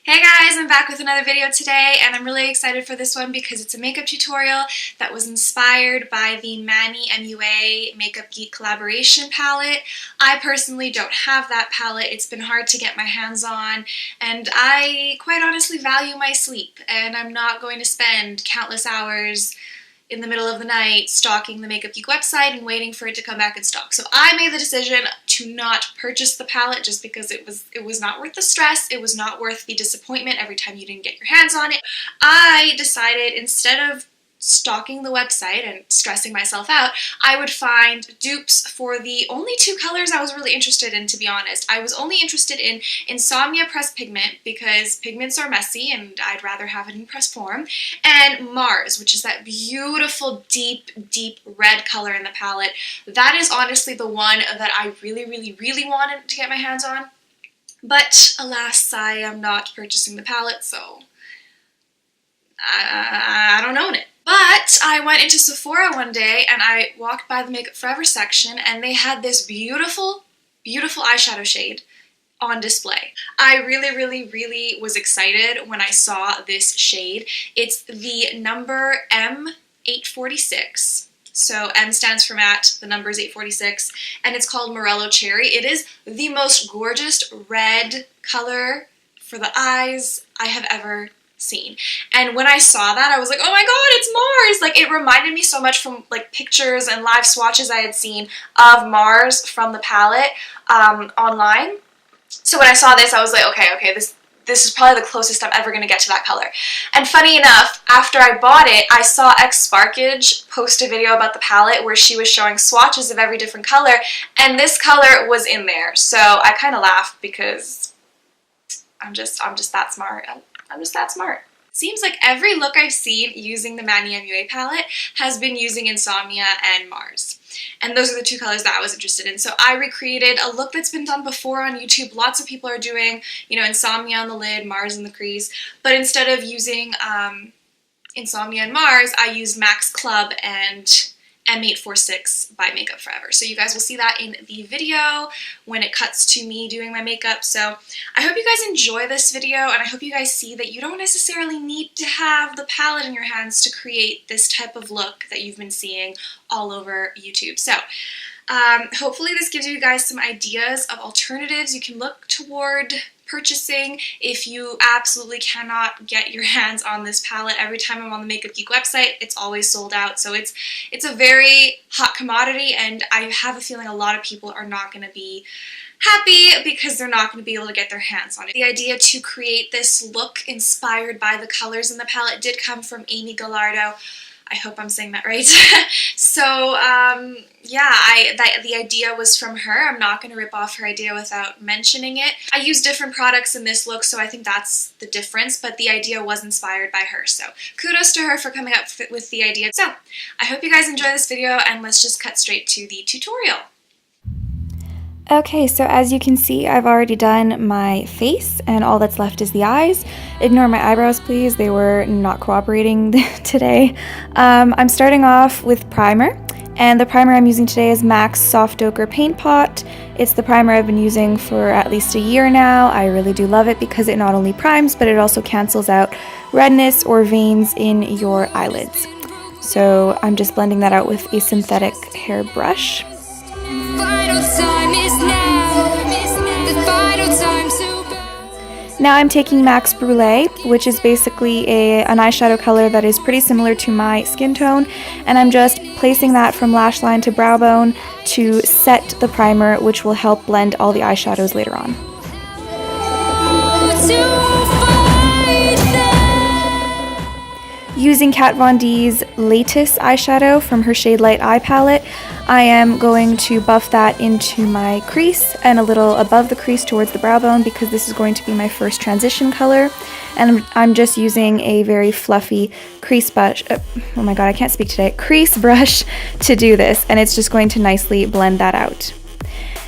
Hey guys, I'm back with another video today, and I'm really excited for this one because it's a makeup tutorial that was inspired by the MANNY MUA Makeup Geek collaboration palette. I personally don't have that palette. It's been hard to get my hands on, and I quite honestly value my sleep, and I'm not going to spend countless hours in the middle of the night stalking the Makeup Geek website and waiting for it to come back in stock. So I made the decision to not purchase the palette just because it was not worth the stress, it was not worth the disappointment every time you didn't get your hands on it. I decided instead of stalking the website and stressing myself out, I would find dupes for the only two colors I was really interested in, to be honest. I was only interested in Insomnia Pressed Pigment because pigments are messy and I'd rather have it in pressed form, and Mars, which is that beautiful deep red color in the palette. That is honestly the one that I really wanted to get my hands on, but alas, I am not purchasing the palette, so I don't own it. But I went into Sephora one day and I walked by the Makeup Forever section and they had this beautiful eyeshadow shade on display. I really was excited when I saw this shade. It's the number M846. So M stands for matte, the number is 846, and it's called Morello Cherry. It is the most gorgeous red color for the eyes I have ever seen. And when I saw that, I was like, oh my god, it's Mars! Like, it reminded me so much from like pictures and live swatches I had seen of Mars from the palette online. So when I saw this, I was like, okay, this is probably the closest I'm ever going to get to that color. And funny enough, after I bought it, I saw X Sparkage post a video about the palette where she was showing swatches of every different color, and this color was in there. So I kind of laughed because I'm just that smart. I'm just that smart. Seems like every look I've seen using the MANNY MUA palette has been using Insomnia and Mars. And those are the two colors that I was interested in. So I recreated a look that's been done before on YouTube. Lots of people are doing, you know, Insomnia on the lid, Mars in the crease. But instead of using Insomnia and Mars, I used Max Club and M846 by Makeup Forever. So you guys will see that in the video when it cuts to me doing my makeup. So I hope you guys enjoy this video, and I hope you guys see that you don't necessarily need to have the palette in your hands to create this type of look that you've been seeing all over YouTube. So hopefully this gives you guys some ideas of alternatives you can look toward purchasing if you absolutely cannot get your hands on this palette. Every time I'm on the Makeup Geek website, it's always sold out. So it's a very hot commodity, and I have a feeling a lot of people are not going to be happy because they're not going to be able to get their hands on it. The idea to create this look inspired by the colors in the palette did come from Amy Gallardo. I hope I'm saying that right. So yeah, the idea was from her. I'm not going to rip off her idea without mentioning it. I use different products in this look, so I think that's the difference, but the idea was inspired by her. So kudos to her for coming up with the idea. So I hope you guys enjoy this video, and let's just cut straight to the tutorial. Okay, so as you can see, I've already done my face, and all that's left is the eyes. Ignore my eyebrows, please. They were not cooperating today. I'm starting off with primer, and the primer I'm using today is MAC's Soft Ochre Paint Pot. It's the primer I've been using for at least a year now. I really do love it because it not only primes, but it also cancels out redness or veins in your eyelids. So I'm just blending that out with a synthetic hair brush. Now I'm taking Max Brulee, which is basically an eyeshadow color that is pretty similar to my skin tone, and I'm just placing that from lash line to brow bone to set the primer, which will help blend all the eyeshadows later on. Using Kat Von D's latest eyeshadow from her Shade Light Eye palette, I am going to buff that into my crease and a little above the crease towards the brow bone because this is going to be my first transition color. And I'm just using a very fluffy crease brush, oh my god, I can't speak today, crease brush to do this, and it's just going to nicely blend that out.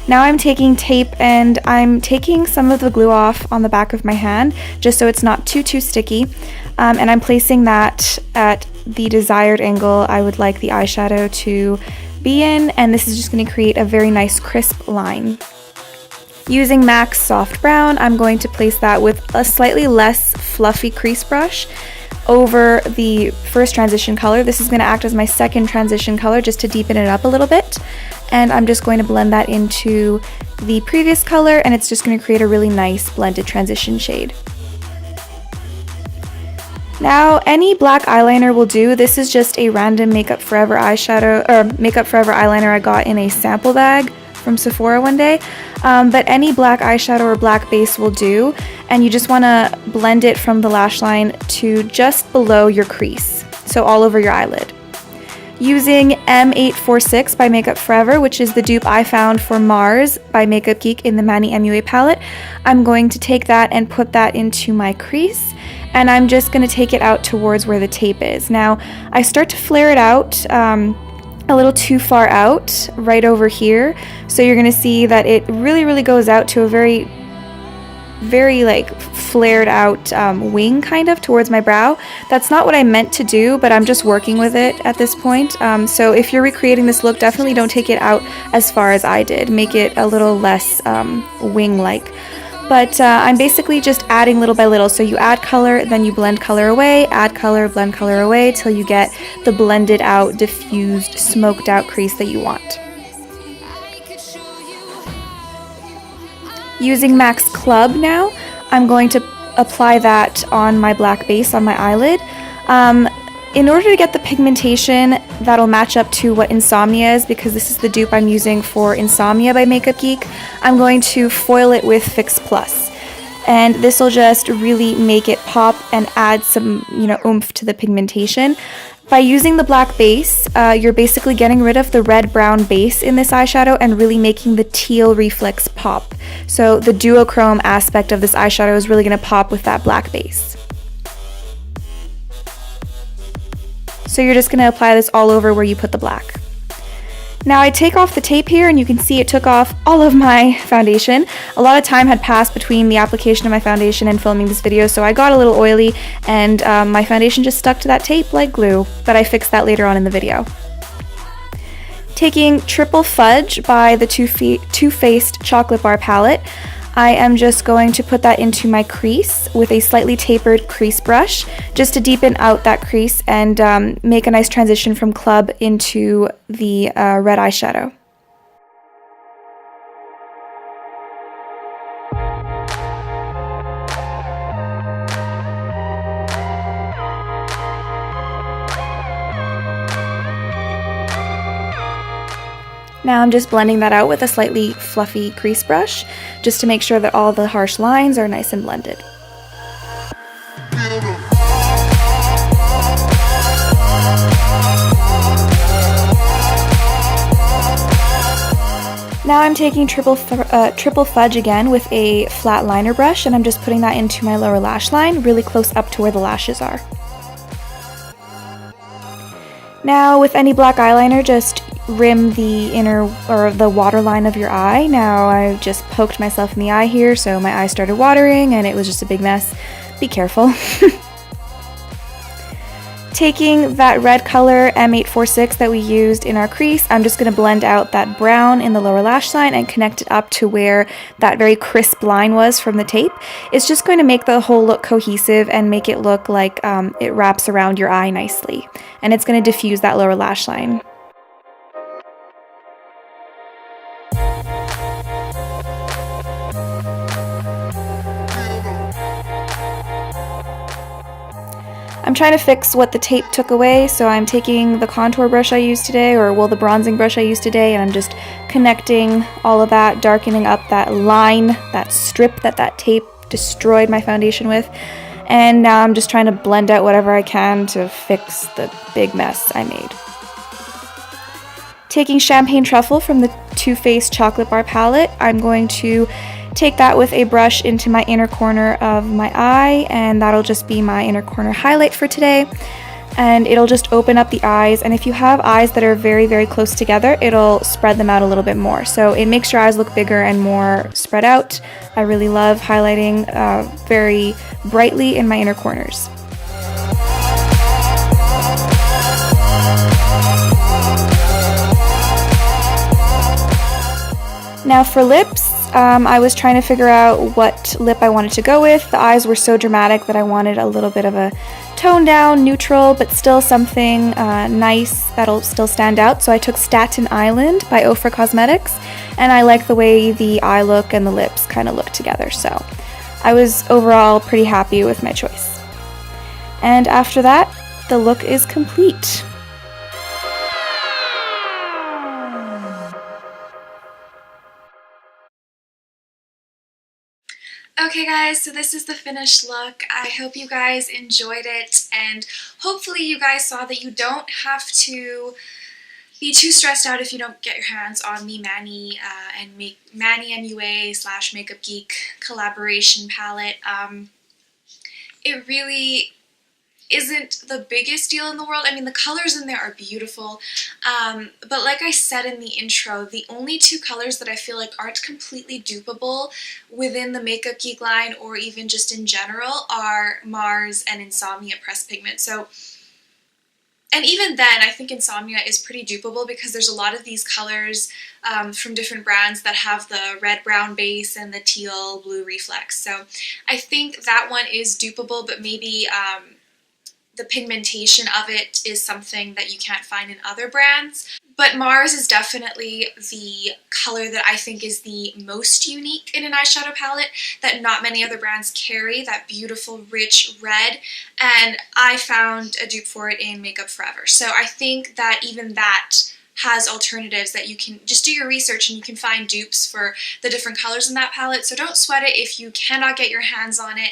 Now I'm taking tape and I'm taking some of the glue off on the back of my hand just so it's not too sticky, and I'm placing that at the desired angle I would like the eyeshadow to be in, and this is just going to create a very nice crisp line. Using MAC's Soft Brown, I'm going to place that with a slightly less fluffy crease brush over the first transition color. This is going to act as my second transition color just to deepen it up a little bit. And I'm just going to blend that into the previous color, and it's just going to create a really nice blended transition shade. Now, any black eyeliner will do. This is just a random Makeup Forever eyeshadow, or Makeup Forever eyeliner I got in a sample bag from Sephora one day. But any black eyeshadow or black base will do, and you just want to blend it from the lash line to just below your crease, so all over your eyelid. Using M846 by Makeup Forever, which is the dupe I found for Mars by Makeup Geek in the MANNY MUA palette, I'm going to take that and put that into my crease, and I'm just going to take it out towards where the tape is. Now, I start to flare it out a little too far out, right over here, so you're going to see that it really goes out to a very like flared out wing kind of towards my brow. That's not what I meant to do, but I'm just working with it at this point. So if you're recreating this look, definitely don't take it out as far as I did. Make it a little less wing-like. But I'm basically just adding little by little. So you add color, then you blend color away, add color, blend color away, till you get the blended out, diffused, smoked out crease that you want. Using MAC's Club now, I'm going to apply that on my black base on my eyelid. In order to get the pigmentation that'll match up to what Insomnia is, because this is the dupe I'm using for Insomnia by Makeup Geek, I'm going to foil it with Fix Plus. And this will just really make it pop and add some, oomph to the pigmentation. By using the black base, you're basically getting rid of the red-brown base in this eyeshadow and really making the teal reflex pop. So the duochrome aspect of this eyeshadow is really going to pop with that black base. So you're just going to apply this all over where you put the black. Now I take off the tape here, and you can see it took off all of my foundation. A lot of time had passed between the application of my foundation and filming this video, so I got a little oily, and my foundation just stuck to that tape like glue, but I fixed that later on in the video. Taking Triple Fudge by the Too Faced Chocolate Bar palette, I am just going to put that into my crease with a slightly tapered crease brush just to deepen out that crease and make a nice transition from Club into the red eyeshadow. Now I'm just blending that out with a slightly fluffy crease brush, just to make sure that all the harsh lines are nice and blended. Now I'm taking Triple Fudge again with a flat liner brush, and I'm just putting that into my lower lash line, really close up to where the lashes are. Now with any black eyeliner, just rim the inner or the waterline of your eye. Now I just poked myself in the eye here, so my eye started watering and it was just a big mess. Be careful. Taking that red color M846 that we used in our crease, I'm just going to blend out that brown in the lower lash line and connect it up to where that very crisp line was from the tape. It's just going to make the whole look cohesive and make it look like it wraps around your eye nicely. And it's going to diffuse that lower lash line. I'm trying to fix what the tape took away, so I'm taking the contour brush I used today, the bronzing brush I used today, and I'm just connecting all of that, darkening up that line, that strip that tape destroyed my foundation with. And now I'm just trying to blend out whatever I can to fix the big mess I made. Taking Champagne Truffle from the Too Faced Chocolate Bar palette, I'm going to take that with a brush into my inner corner of my eye, and that'll just be my inner corner highlight for today. And it'll just open up the eyes, and if you have eyes that are very close together, it'll spread them out a little bit more. So it makes your eyes look bigger and more spread out. I really love highlighting very brightly in my inner corners. Now for lips, I was trying to figure out what lip I wanted to go with. The eyes were so dramatic that I wanted a little bit of a toned down, neutral, but still something nice that'll still stand out. So I took Staten Island by Ochre Cosmetics, and I like the way the eye look and the lips kind of look together. So I was overall pretty happy with my choice. And after that, the look is complete. Okay guys, so this is the finished look. I hope you guys enjoyed it, and hopefully you guys saw that you don't have to be too stressed out if you don't get your hands on the MANNY MUA / Makeup Geek collaboration palette. It really isn't the biggest deal in the world. I mean, the colors in there are beautiful, but like I said in the intro, the only two colors that I feel like aren't completely dupeable within the Makeup Geek line or even just in general are Mars and Insomnia Pressed Pigment. So, and even then, I think Insomnia is pretty dupeable because there's a lot of these colors from different brands that have the red-brown base and the teal blue reflex. So I think that one is dupeable, but maybe the pigmentation of it is something that you can't find in other brands. But Mars is definitely the color that I think is the most unique in an eyeshadow palette that not many other brands carry, that beautiful rich red, and I found a dupe for it in Makeup Forever. So I think that even that has alternatives that you can just do your research and you can find dupes for the different colors in that palette. So don't sweat it if you cannot get your hands on it.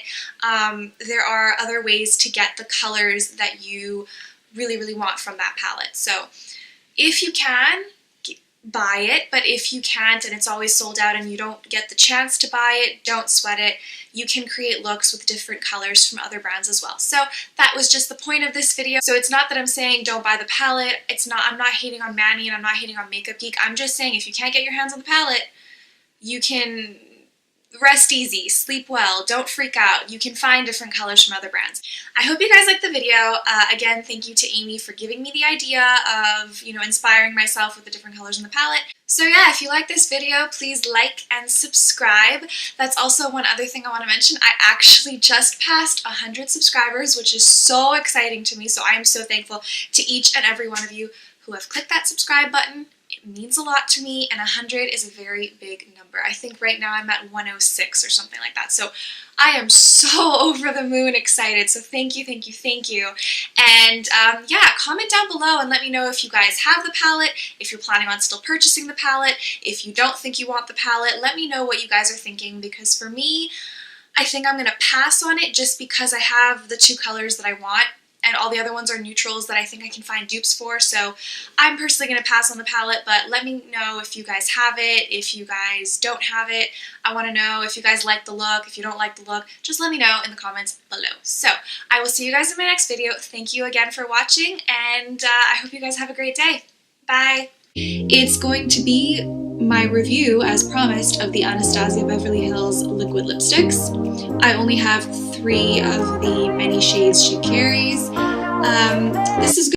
There are other ways to get the colors that you really want from that palette. So if you can, buy it, but if you can't and it's always sold out and you don't get the chance to buy it, don't sweat it. You can create looks with different colors from other brands as well. So that was just the point of this video. So it's not that I'm saying don't buy the palette. I'm not hating on MANNY and I'm not hating on Makeup Geek. I'm just saying if you can't get your hands on the palette, you can rest easy, sleep well, don't freak out. You can find different colors from other brands. I hope you guys liked the video. Again, thank you to Amy for giving me the idea of, inspiring myself with the different colors in the palette. So yeah, if you like this video, please like and subscribe. That's also one other thing I want to mention. I actually just passed 100 subscribers, which is so exciting to me. So I am so thankful to each and every one of you who have clicked that subscribe button. It means a lot to me, and 100 is a very big number. I think right now I'm at 106 or something like that. So I am so over the moon excited. So thank you. And yeah, comment down below and let me know if you guys have the palette, if you're planning on still purchasing the palette, if you don't think you want the palette. Let me know what you guys are thinking, because for me, I think I'm going to pass on it just because I have the two colors that I want. And all the other ones are neutrals that I think I can find dupes for. So I'm personally going to pass on the palette, but let me know if you guys have it, if you guys don't have it. I want to know if you guys like the look, if you don't like the look, just let me know in the comments below. So I will see you guys in my next video. Thank you again for watching, and I hope you guys have a great day. Bye! It's going to be my review, as promised, of the Anastasia Beverly Hills liquid lipsticks. I only have 3 of the many shades she carries. This is good.